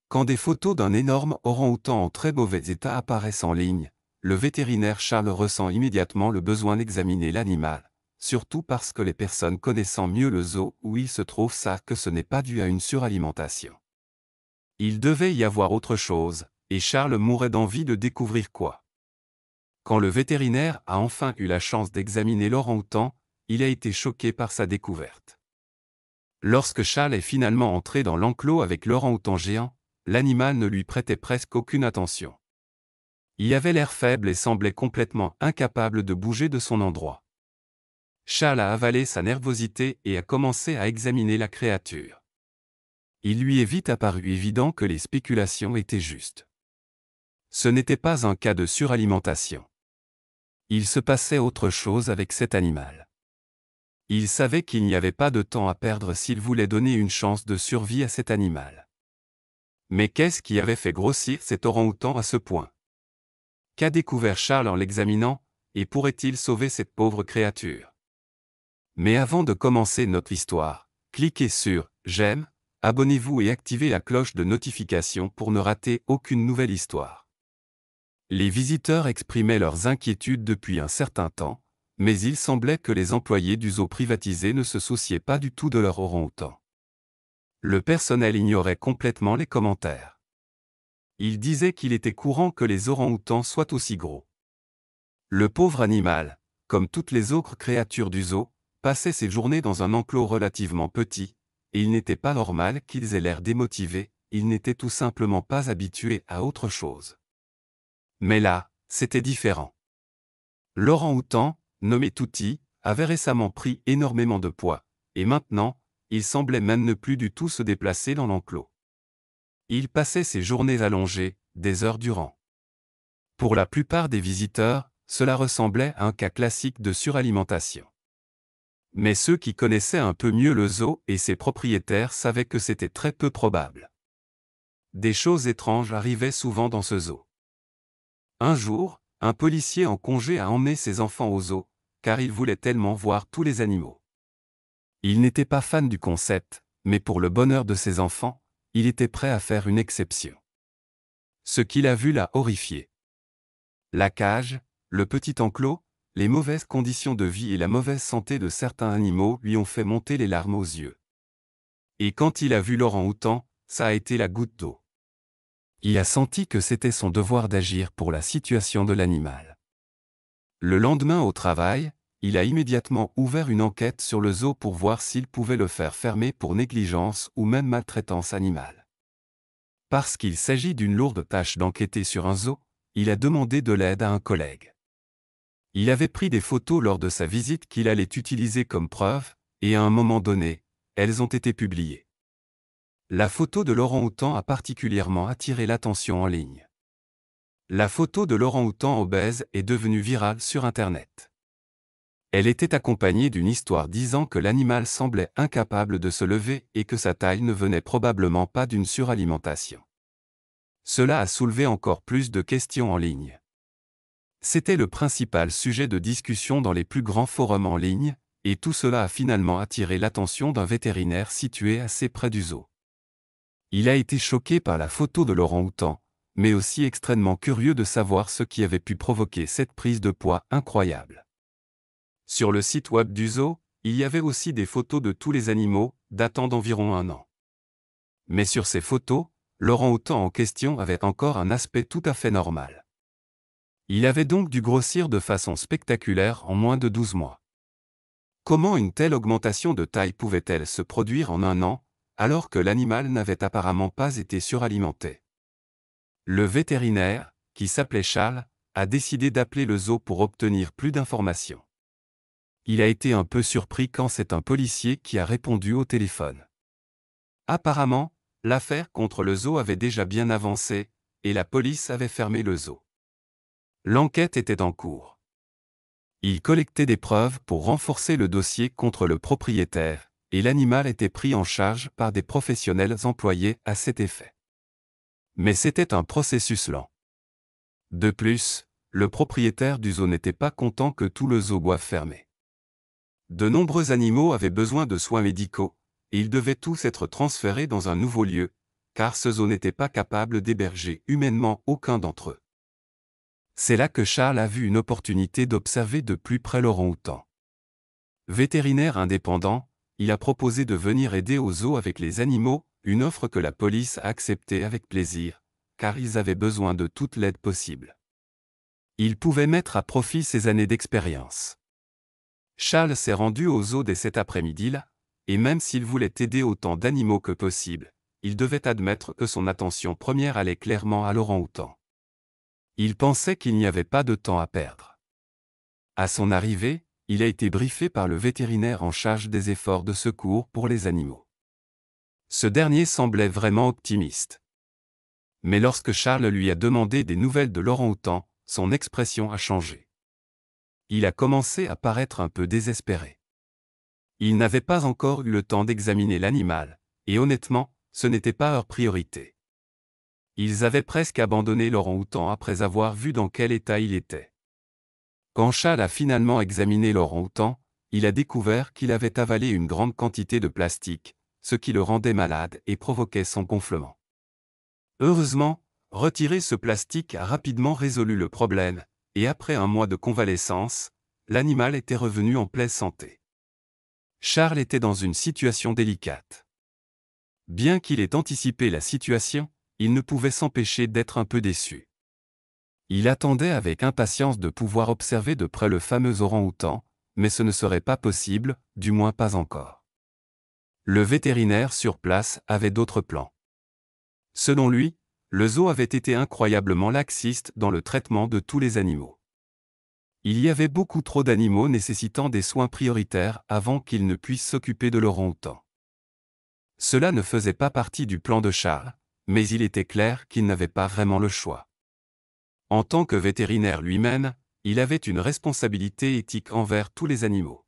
Quand des photos d'un énorme orang-outan en très mauvais état apparaissent en ligne, le vétérinaire Charles ressent immédiatement le besoin d'examiner l'animal, surtout parce que les personnes connaissant mieux le zoo où il se trouve savent que ce n'est pas dû à une suralimentation. Il devait y avoir autre chose, et Charles mourait d'envie de découvrir quoi. Quand le vétérinaire a enfin eu la chance d'examiner l'orang-outan, il a été choqué par sa découverte. Lorsque Charles est finalement entré dans l'enclos avec l'orang-outan géant, l'animal ne lui prêtait presque aucune attention. Il avait l'air faible et semblait complètement incapable de bouger de son endroit. Charles a avalé sa nervosité et a commencé à examiner la créature. Il lui est vite apparu évident que les spéculations étaient justes. Ce n'était pas un cas de suralimentation. Il se passait autre chose avec cet animal. Il savait qu'il n'y avait pas de temps à perdre s'il voulait donner une chance de survie à cet animal. Mais qu'est-ce qui avait fait grossir cet orang-outan à ce point? Qu'a découvert Charles en l'examinant, et pourrait-il sauver cette pauvre créature? Mais avant de commencer notre histoire, cliquez sur « J'aime », abonnez-vous et activez la cloche de notification pour ne rater aucune nouvelle histoire. Les visiteurs exprimaient leurs inquiétudes depuis un certain temps, mais il semblait que les employés du zoo privatisé ne se souciaient pas du tout de leur orang-outan. Le personnel ignorait complètement les commentaires. Il disait qu'il était courant que les orang-outans soient aussi gros. Le pauvre animal, comme toutes les autres créatures du zoo, passait ses journées dans un enclos relativement petit, et il n'était pas normal qu'ils aient l'air démotivés, ils n'étaient tout simplement pas habitués à autre chose. Mais là, c'était différent. L'orang-outan, nommé Touti, avait récemment pris énormément de poids, et maintenant, il semblait même ne plus du tout se déplacer dans l'enclos. Il passait ses journées allongées, des heures durant. Pour la plupart des visiteurs, cela ressemblait à un cas classique de suralimentation. Mais ceux qui connaissaient un peu mieux le zoo et ses propriétaires savaient que c'était très peu probable. Des choses étranges arrivaient souvent dans ce zoo. Un jour, un policier en congé a emmené ses enfants au zoo, car il voulait tellement voir tous les animaux. Il n'était pas fan du concept, mais pour le bonheur de ses enfants, il était prêt à faire une exception. Ce qu'il a vu l'a horrifié. La cage, le petit enclos, les mauvaises conditions de vie et la mauvaise santé de certains animaux lui ont fait monter les larmes aux yeux. Et quand il a vu l'orang-outan, ça a été la goutte d'eau. Il a senti que c'était son devoir d'agir pour la situation de l'animal. Le lendemain au travail, il a immédiatement ouvert une enquête sur le zoo pour voir s'il pouvait le faire fermer pour négligence ou même maltraitance animale. Parce qu'il s'agit d'une lourde tâche d'enquêter sur un zoo, il a demandé de l'aide à un collègue. Il avait pris des photos lors de sa visite qu'il allait utiliser comme preuve, et à un moment donné, elles ont été publiées. La photo de l'orang-outan a particulièrement attiré l'attention en ligne. La photo de l'orang-outan obèse est devenue virale sur Internet. Elle était accompagnée d'une histoire disant que l'animal semblait incapable de se lever et que sa taille ne venait probablement pas d'une suralimentation. Cela a soulevé encore plus de questions en ligne. C'était le principal sujet de discussion dans les plus grands forums en ligne, et tout cela a finalement attiré l'attention d'un vétérinaire situé assez près du zoo. Il a été choqué par la photo de l'orang-outan, mais aussi extrêmement curieux de savoir ce qui avait pu provoquer cette prise de poids incroyable. Sur le site web du zoo, il y avait aussi des photos de tous les animaux, datant d'environ 1 an. Mais sur ces photos, l'orang-outan en question avait encore un aspect tout à fait normal. Il avait donc dû grossir de façon spectaculaire en moins de 12 mois. Comment une telle augmentation de taille pouvait-elle se produire en 1 an, alors que l'animal n'avait apparemment pas été suralimenté? Le vétérinaire, qui s'appelait Charles, a décidé d'appeler le zoo pour obtenir plus d'informations. Il a été un peu surpris quand c'est un policier qui a répondu au téléphone. Apparemment, l'affaire contre le zoo avait déjà bien avancé, et la police avait fermé le zoo. L'enquête était en cours. Il collectait des preuves pour renforcer le dossier contre le propriétaire, et l'animal était pris en charge par des professionnels employés à cet effet. Mais c'était un processus lent. De plus, le propriétaire du zoo n'était pas content que tout le zoo soit fermé. De nombreux animaux avaient besoin de soins médicaux, et ils devaient tous être transférés dans un nouveau lieu, car ce zoo n'était pas capable d'héberger humainement aucun d'entre eux. C'est là que Charles a vu une opportunité d'observer de plus près l'orang-outan. Vétérinaire indépendant, il a proposé de venir aider au zoo avec les animaux, une offre que la police a acceptée avec plaisir, car ils avaient besoin de toute l'aide possible. Il pouvait mettre à profit ses années d'expérience. Charles s'est rendu au zoo dès cet après-midi-là, et même s'il voulait aider autant d'animaux que possible, il devait admettre que son attention première allait clairement à l'orang-outan. Il pensait qu'il n'y avait pas de temps à perdre. À son arrivée, il a été briefé par le vétérinaire en charge des efforts de secours pour les animaux. Ce dernier semblait vraiment optimiste. Mais lorsque Charles lui a demandé des nouvelles de l'orang-outan, son expression a changé. Il a commencé à paraître un peu désespéré. Il n'avait pas encore eu le temps d'examiner l'animal, et honnêtement, ce n'était pas leur priorité. Ils avaient presque abandonné l'orang-outan après avoir vu dans quel état il était. Quand Charles a finalement examiné l'orang-outan, il a découvert qu'il avait avalé une grande quantité de plastique, ce qui le rendait malade et provoquait son gonflement. Heureusement, retirer ce plastique a rapidement résolu le problème, et après un mois de convalescence, l'animal était revenu en pleine santé. Charles était dans une situation délicate. Bien qu'il ait anticipé la situation, il ne pouvait s'empêcher d'être un peu déçu. Il attendait avec impatience de pouvoir observer de près le fameux orang-outan, mais ce ne serait pas possible, du moins pas encore. Le vétérinaire sur place avait d'autres plans. Selon lui, le zoo avait été incroyablement laxiste dans le traitement de tous les animaux. Il y avait beaucoup trop d'animaux nécessitant des soins prioritaires avant qu'ils ne puissent s'occuper de l'orang-outan. Cela ne faisait pas partie du plan de Charles, mais il était clair qu'il n'avait pas vraiment le choix. En tant que vétérinaire lui-même, il avait une responsabilité éthique envers tous les animaux.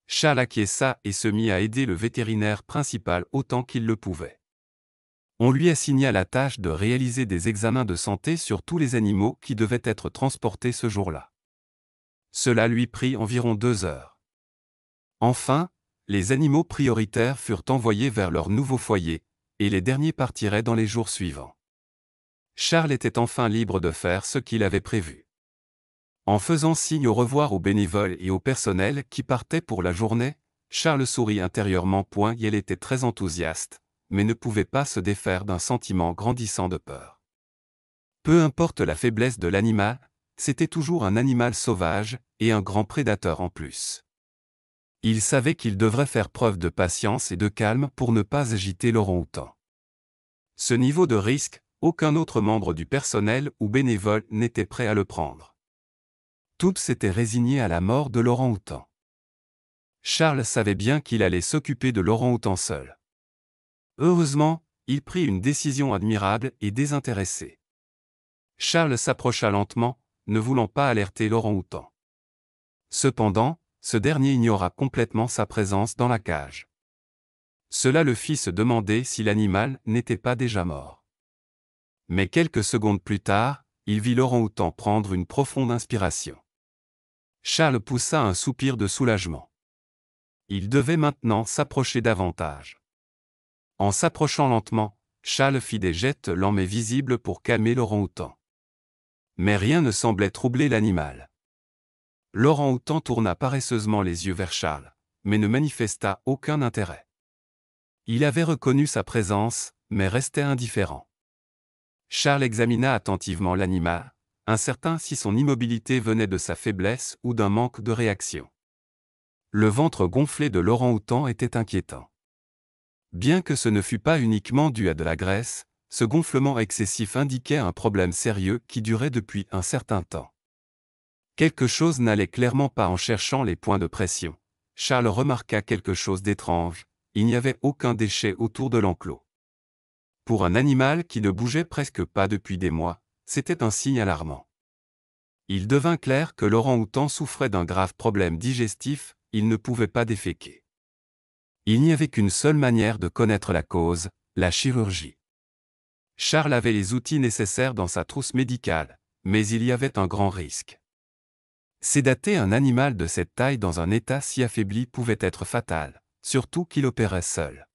Charles acquiesça et se mit à aider le vétérinaire principal autant qu'il le pouvait. On lui assigna la tâche de réaliser des examens de santé sur tous les animaux qui devaient être transportés ce jour-là. Cela lui prit environ 2 heures. Enfin, les animaux prioritaires furent envoyés vers leur nouveau foyer, et les derniers partiraient dans les jours suivants. Charles était enfin libre de faire ce qu'il avait prévu. En faisant signe au revoir aux bénévoles et au personnel qui partaient pour la journée, Charles sourit intérieurement. Il était très enthousiaste, mais ne pouvait pas se défaire d'un sentiment grandissant de peur. Peu importe la faiblesse de l'animal, c'était toujours un animal sauvage, et un grand prédateur en plus. Il savait qu'il devrait faire preuve de patience et de calme pour ne pas agiter l'orang-outan. Ce niveau de risque, aucun autre membre du personnel ou bénévole n'était prêt à le prendre. Tous s'étaient résignés à la mort de l'orang-outan. Charles savait bien qu'il allait s'occuper de l'orang-outan seul. Heureusement, il prit une décision admirable et désintéressée. Charles s'approcha lentement, ne voulant pas alerter l'orang-outan. Cependant, ce dernier ignora complètement sa présence dans la cage. Cela le fit se demander si l'animal n'était pas déjà mort. Mais quelques secondes plus tard, il vit l'orang-outan prendre une profonde inspiration. Charles poussa un soupir de soulagement. Il devait maintenant s'approcher davantage. En s'approchant lentement, Charles fit des gestes lents mais visibles pour calmer l'orang-outan. Mais rien ne semblait troubler l'animal. L'orang-outan tourna paresseusement les yeux vers Charles, mais ne manifesta aucun intérêt. Il avait reconnu sa présence, mais restait indifférent. Charles examina attentivement l'animal, incertain si son immobilité venait de sa faiblesse ou d'un manque de réaction. Le ventre gonflé de l'orang-outan était inquiétant. Bien que ce ne fût pas uniquement dû à de la graisse, ce gonflement excessif indiquait un problème sérieux qui durait depuis un certain temps. Quelque chose n'allait clairement pas en cherchant les points de pression. Charles remarqua quelque chose d'étrange, il n'y avait aucun déchet autour de l'enclos. Pour un animal qui ne bougeait presque pas depuis des mois, c'était un signe alarmant. Il devint clair que l'orang-outan souffrait d'un grave problème digestif, il ne pouvait pas déféquer. Il n'y avait qu'une seule manière de connaître la cause, la chirurgie. Charles avait les outils nécessaires dans sa trousse médicale, mais il y avait un grand risque. Sédater un animal de cette taille dans un état si affaibli pouvait être fatal, surtout qu'il opérait seul.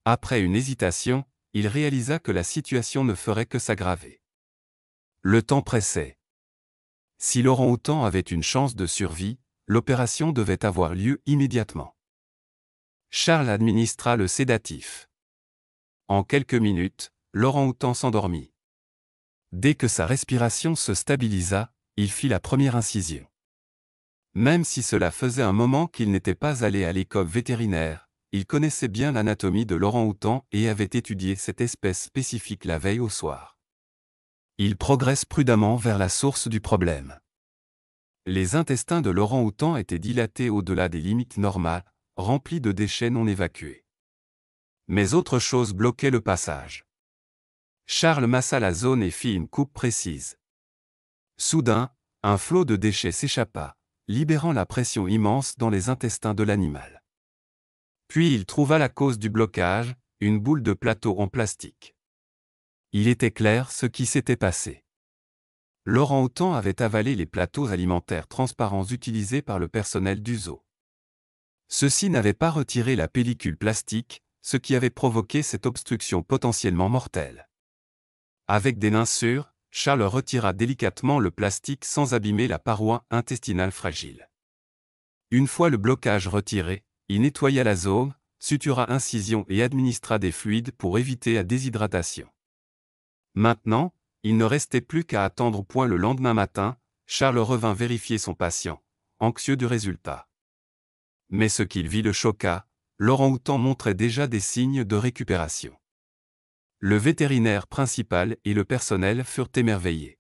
Après une hésitation, il réalisa que la situation ne ferait que s'aggraver. Le temps pressait. Si l'orang-outan avait une chance de survie, l'opération devait avoir lieu immédiatement. Charles administra le sédatif. En quelques minutes, l'orang-outan s'endormit. Dès que sa respiration se stabilisa, il fit la première incision. Même si cela faisait un moment qu'il n'était pas allé à l'école vétérinaire, il connaissait bien l'anatomie de l'orang-outan et avait étudié cette espèce spécifique la veille au soir. Il progresse prudemment vers la source du problème. Les intestins de l'orang-outan étaient dilatés au-delà des limites normales, remplis de déchets non évacués. Mais autre chose bloquait le passage. Charles massa la zone et fit une coupe précise. Soudain, un flot de déchets s'échappa, libérant la pression immense dans les intestins de l'animal. Puis il trouva la cause du blocage, une boule de plateau en plastique. Il était clair ce qui s'était passé. L'orang-outan avait avalé les plateaux alimentaires transparents utilisés par le personnel du zoo. Ceux-ci n'avaient pas retiré la pellicule plastique, ce qui avait provoqué cette obstruction potentiellement mortelle. Avec des linceurs, Charles retira délicatement le plastique sans abîmer la paroi intestinale fragile. Une fois le blocage retiré, il nettoya la zone, sutura incision et administra des fluides pour éviter la déshydratation. Maintenant, il ne restait plus qu'à attendre point le lendemain matin, Charles revint vérifier son patient, anxieux du résultat. Mais ce qu'il vit le choqua, l'orang-outan montrait déjà des signes de récupération. Le vétérinaire principal et le personnel furent émerveillés.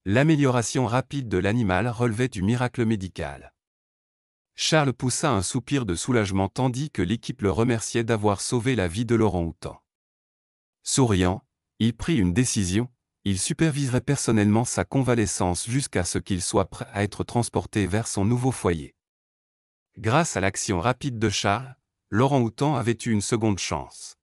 L'amélioration rapide de l'animal relevait du miracle médical. Charles poussa un soupir de soulagement tandis que l'équipe le remerciait d'avoir sauvé la vie de l'orang-outan. Souriant, il prit une décision, il superviserait personnellement sa convalescence jusqu'à ce qu'il soit prêt à être transporté vers son nouveau foyer. Grâce à l'action rapide de Charles, l'orang-outan avait eu une seconde chance.